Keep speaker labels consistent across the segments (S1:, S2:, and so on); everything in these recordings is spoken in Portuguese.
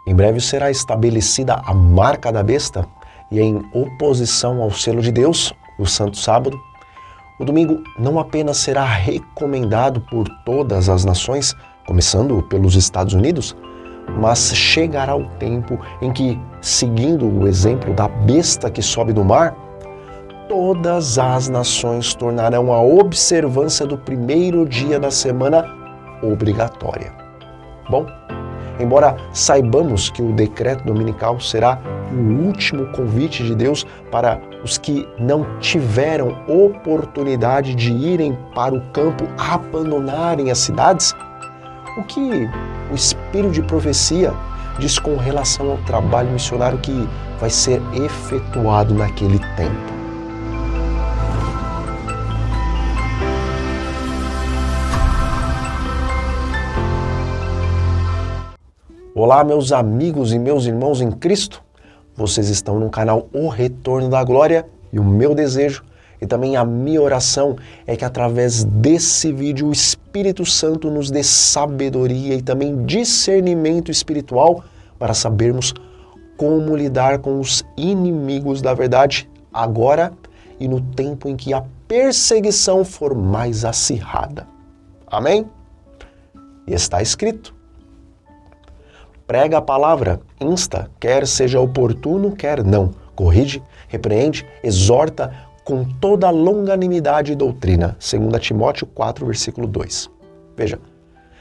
S1: Em breve será estabelecida a marca da besta e em oposição ao selo de Deus, o Santo Sábado, o domingo não apenas será recomendado por todas as nações, começando pelos Estados Unidos, mas chegará o tempo em que, seguindo o exemplo da besta que sobe do mar, todas as nações tornarão a observância do primeiro dia da semana obrigatória. Bom, embora saibamos que o decreto dominical será o último convite de Deus para os que não tiveram oportunidade de irem para o campo, abandonarem as cidades, o que o Espírito de Profecia diz com relação ao trabalho missionário que vai ser efetuado naquele tempo? Olá, meus amigos e meus irmãos em Cristo. Vocês estão no canal O Retorno da Glória e o meu desejo e também a minha oração é que através desse vídeo o Espírito Santo nos dê sabedoria e também discernimento espiritual para sabermos como lidar com os inimigos da verdade agora e no tempo em que a perseguição for mais acirrada. Amém? E está escrito: prega a palavra, insta, quer seja oportuno, quer não. Corrige, repreende, exorta com toda a longanimidade e doutrina. 2 Timóteo 4, versículo 2. Veja,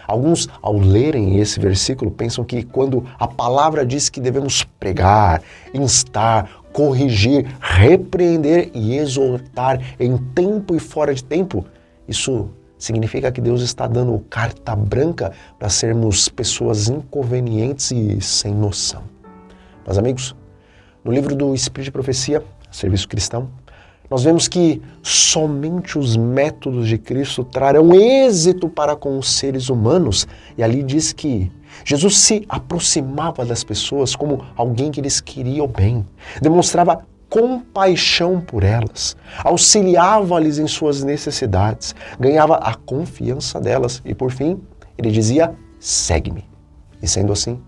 S1: alguns ao lerem esse versículo pensam que quando a palavra diz que devemos pregar, instar, corrigir, repreender e exortar em tempo e fora de tempo, isso significa que Deus está dando carta branca para sermos pessoas inconvenientes e sem noção. Mas, amigos, no livro do Espírito de Profecia, Serviço Cristão, nós vemos que somente os métodos de Cristo trarão êxito para com os seres humanos. E ali diz que Jesus se aproximava das pessoas como alguém que lhes queria o bem, demonstrava compaixão por elas, auxiliava-lhes em suas necessidades, ganhava a confiança delas e, por fim, ele dizia: segue-me. E sendo assim,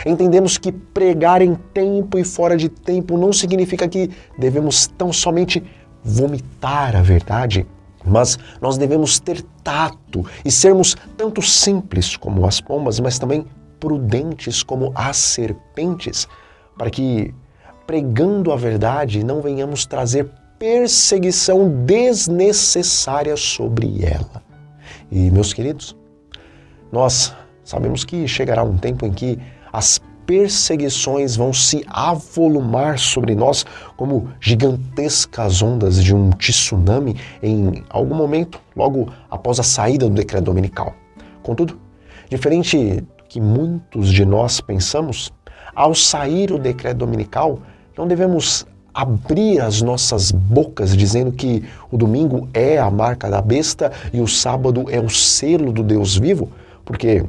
S1: entendemos que pregar em tempo e fora de tempo não significa que devemos tão somente vomitar a verdade, mas nós devemos ter tato e sermos tanto simples como as pombas, mas também prudentes como as serpentes, para que pregando a verdade, não venhamos trazer perseguição desnecessária sobre ela. E, meus queridos, nós sabemos que chegará um tempo em que as perseguições vão se avolumar sobre nós como gigantescas ondas de um tsunami em algum momento, logo após a saída do decreto dominical. Contudo, diferente do que muitos de nós pensamos, ao sair o decreto dominical, não devemos abrir as nossas bocas dizendo que o domingo é a marca da besta e o sábado é o selo do Deus vivo, porque,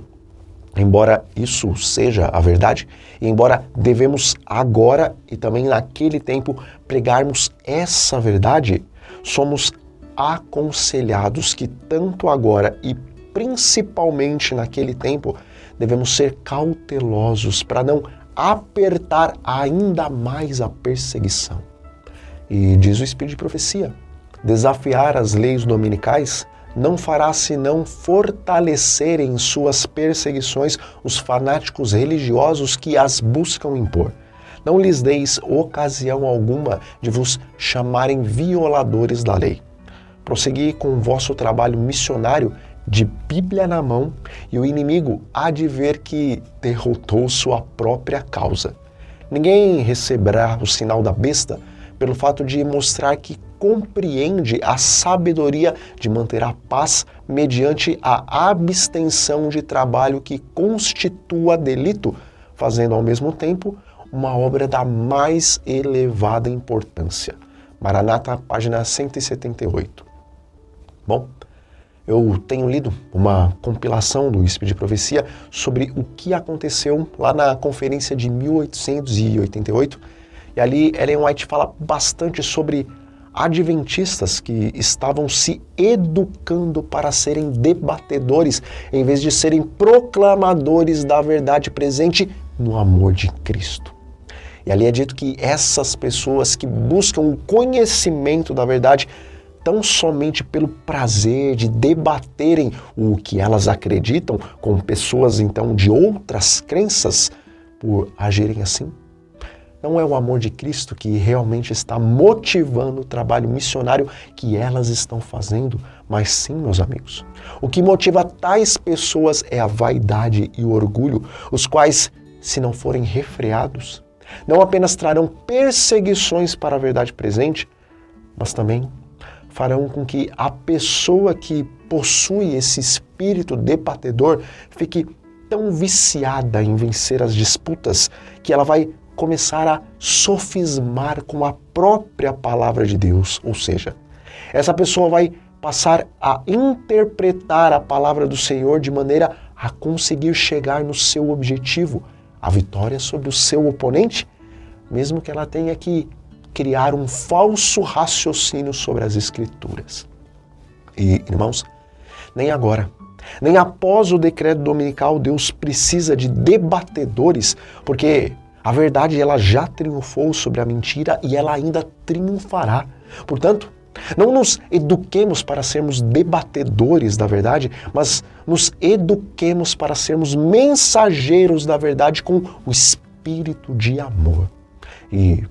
S1: embora isso seja a verdade, e embora devemos agora e também naquele tempo pregarmos essa verdade, somos aconselhados que tanto agora e principalmente naquele tempo devemos ser cautelosos para não apertar ainda mais a perseguição. E diz o Espírito de Profecia: desafiar as leis dominicais não fará senão fortalecer em suas perseguições os fanáticos religiosos que as buscam impor. Não lhes deis ocasião alguma de vos chamarem violadores da lei. Prossegui com o vosso trabalho missionário de Bíblia na mão, e o inimigo há de ver que derrotou sua própria causa. Ninguém receberá o sinal da besta pelo fato de mostrar que compreende a sabedoria de manter a paz mediante a abstenção de trabalho que constitua delito, fazendo ao mesmo tempo uma obra da mais elevada importância. Maranata, página 178. Bom, eu tenho lido uma compilação do Espírito de Profecia sobre o que aconteceu lá na conferência de 1888. E ali Ellen White fala bastante sobre adventistas que estavam se educando para serem debatedores, em vez de serem proclamadores da verdade presente no amor de Cristo. E ali é dito que essas pessoas que buscam o conhecimento da verdade tão somente pelo prazer de debaterem o que elas acreditam com pessoas então de outras crenças, por agirem assim, não é o amor de Cristo que realmente está motivando o trabalho missionário que elas estão fazendo, mas sim, meus amigos. O que motiva tais pessoas é a vaidade e o orgulho, os quais, se não forem refreados, não apenas trarão perseguições para a verdade presente, mas também farão com que a pessoa que possui esse espírito debatedor fique tão viciada em vencer as disputas que ela vai começar a sofismar com a própria palavra de Deus. Ou seja, essa pessoa vai passar a interpretar a palavra do Senhor de maneira a conseguir chegar no seu objetivo, a vitória sobre o seu oponente, mesmo que ela tenha que criar um falso raciocínio sobre as Escrituras. E, irmãos, nem agora, nem após o decreto dominical, Deus precisa de debatedores, porque a verdade ela já triunfou sobre a mentira e ela ainda triunfará. Portanto, não nos eduquemos para sermos debatedores da verdade, mas nos eduquemos para sermos mensageiros da verdade com o espírito de amor. E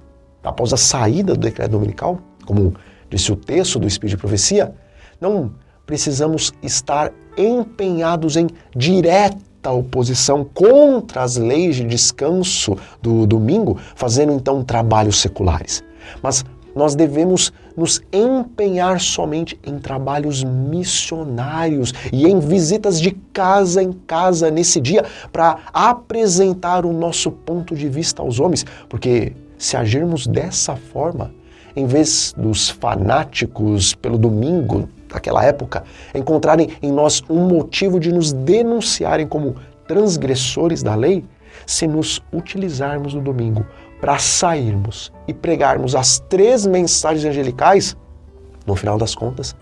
S1: após a saída do decreto dominical, como disse o texto do Espírito de Profecia, não precisamos estar empenhados em direta oposição contra as leis de descanso do domingo, fazendo então trabalhos seculares. Mas nós devemos nos empenhar somente em trabalhos missionários e em visitas de casa em casa nesse dia para apresentar o nosso ponto de vista aos homens, porque se agirmos dessa forma, em vez dos fanáticos pelo domingo daquela época encontrarem em nós um motivo de nos denunciarem como transgressores da lei, se nos utilizarmos do domingo para sairmos e pregarmos as 3 mensagens angelicais, no final das contas,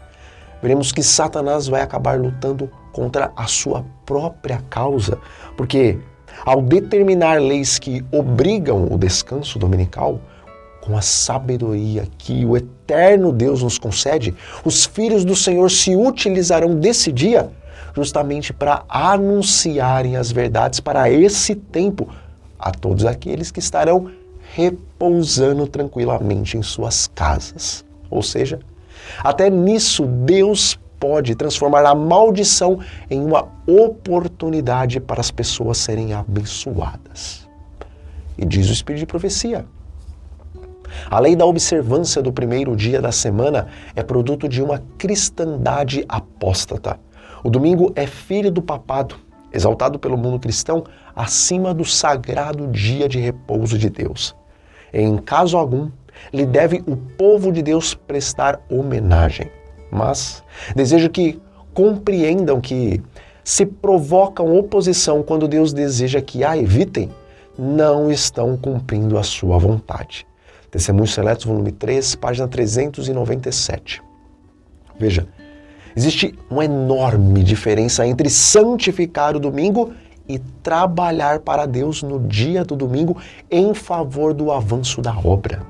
S1: veremos que Satanás vai acabar lutando contra a sua própria causa, porque ao determinar leis que obrigam o descanso dominical, com a sabedoria que o eterno Deus nos concede, os filhos do Senhor se utilizarão desse dia justamente para anunciarem as verdades para esse tempo a todos aqueles que estarão repousando tranquilamente em suas casas. Ou seja, até nisso Deus pode transformar a maldição em uma oportunidade para as pessoas serem abençoadas. E diz o Espírito de Profecia: a lei da observância do primeiro dia da semana é produto de uma cristandade apóstata. O domingo é filho do papado, exaltado pelo mundo cristão acima do sagrado dia de repouso de Deus. Em caso algum, lhe deve o povo de Deus prestar homenagem. Mas desejo que compreendam que se provocam oposição quando Deus deseja que a evitem, não estão cumprindo a sua vontade. Testemunhos Seletos, volume 3, página 397. Veja, existe uma enorme diferença entre santificar o domingo e trabalhar para Deus no dia do domingo em favor do avanço da obra.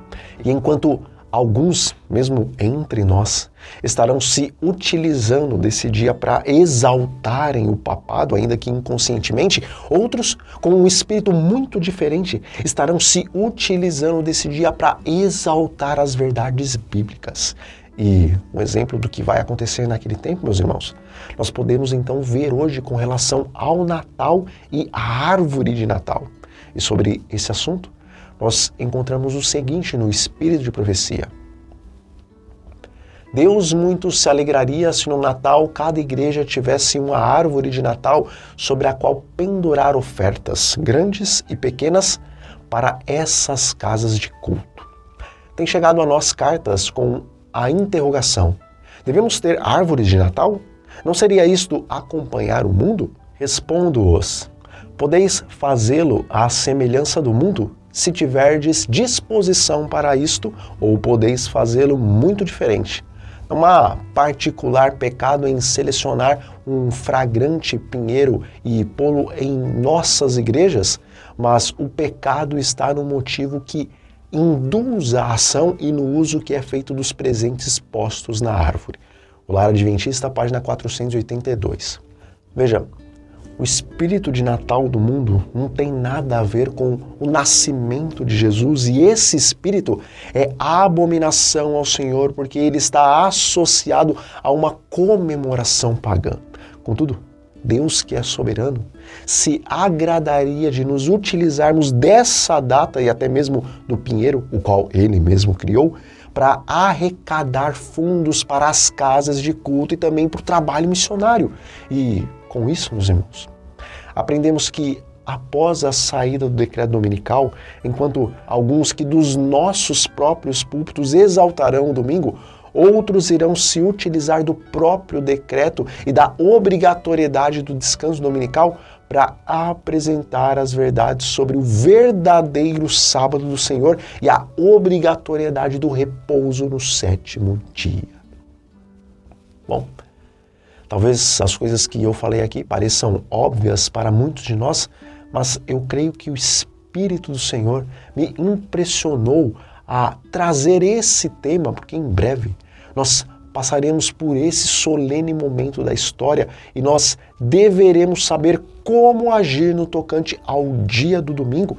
S1: E enquanto alguns, mesmo entre nós, estarão se utilizando desse dia para exaltarem o papado, ainda que inconscientemente, outros, com um espírito muito diferente, estarão se utilizando desse dia para exaltar as verdades bíblicas. E um exemplo do que vai acontecer naquele tempo, meus irmãos, nós podemos então ver hoje com relação ao Natal e à árvore de Natal. E sobre esse assunto, nós encontramos o seguinte no Espírito de Profecia: Deus muito se alegraria se no Natal cada igreja tivesse uma árvore de Natal sobre a qual pendurar ofertas, grandes e pequenas, para essas casas de culto. Tem chegado a nós cartas com a interrogação: devemos ter árvores de Natal? Não seria isto acompanhar o mundo? Respondo-os: podeis fazê-lo à semelhança do mundo, se tiverdes disposição para isto, ou podeis fazê-lo muito diferente. Não há particular pecado em selecionar um fragrante pinheiro e pô-lo em nossas igrejas, mas o pecado está no motivo que induz a ação e no uso que é feito dos presentes postos na árvore. O Lar Adventista, página 482. Veja, o espírito de Natal do mundo não tem nada a ver com o nascimento de Jesus, e esse espírito é abominação ao Senhor porque ele está associado a uma comemoração pagã. Contudo, Deus, que é soberano, se agradaria de nos utilizarmos dessa data e até mesmo do pinheiro, o qual ele mesmo criou, para arrecadar fundos para as casas de culto e também para o trabalho missionário. E com isso, meus irmãos, aprendemos que após a saída do decreto dominical, enquanto alguns que dos nossos próprios púlpitos exaltarão o domingo, outros irão se utilizar do próprio decreto e da obrigatoriedade do descanso dominical para apresentar as verdades sobre o verdadeiro sábado do Senhor e a obrigatoriedade do repouso no sétimo dia. Bom, talvez as coisas que eu falei aqui pareçam óbvias para muitos de nós, mas eu creio que o Espírito do Senhor me impressionou a trazer esse tema, porque em breve nós passaremos por esse solene momento da história e nós deveremos saber como agir no tocante ao dia do domingo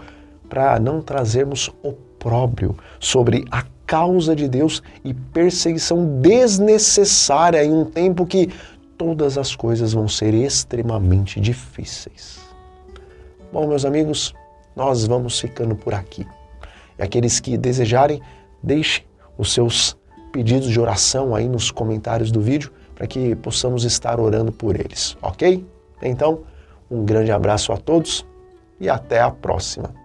S1: para não trazermos opróbrio sobre a causa de Deus e perseguição desnecessária em um tempo que todas as coisas vão ser extremamente difíceis. Bom, meus amigos, nós vamos ficando por aqui. E aqueles que desejarem, deixem os seus pedidos de oração aí nos comentários do vídeo para que possamos estar orando por eles, ok? Então, um grande abraço a todos e até a próxima.